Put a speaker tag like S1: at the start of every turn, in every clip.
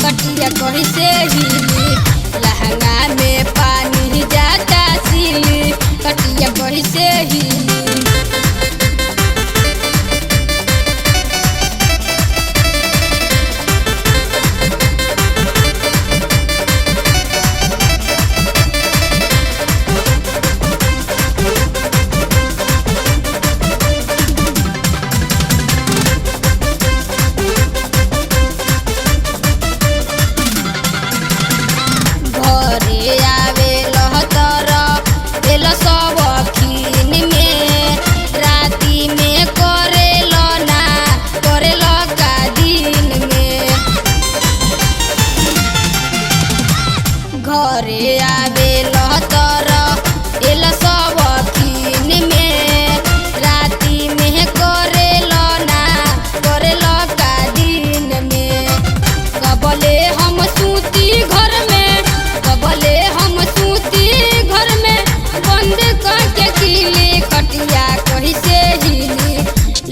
S1: कटिया कहीं से हिली लहंगा में पानी जाता सिली कटिया कहीं से हिली। घरे आवे लहतर एल सब खीन में राती में करे ना करे का दिन में कबले हम सूती घर में कबले हम सूती घर में बंद करके किली खटिया कहीं से हिली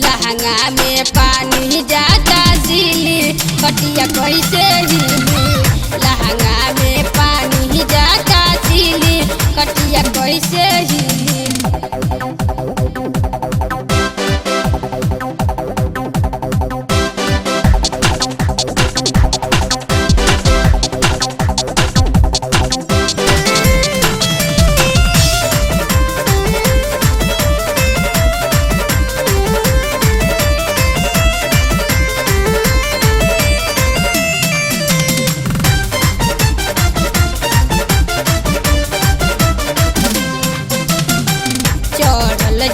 S1: लहंगा में पानी जाता सिली खटिया कहीं से हिली लहंगा में पानी जाता सिली कटिया कैसे हिली।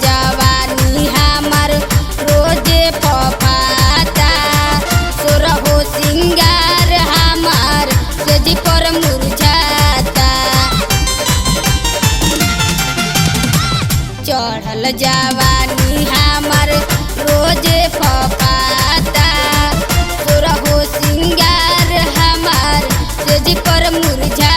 S1: जवानी हमार रोजे पपाता सोरहो सिंगार हमार सेजी पर मुरझाता चढ़ल जवानी हमार रोजे पपाता सोरहो सिंगार हमार सेजी पर मुरझाता।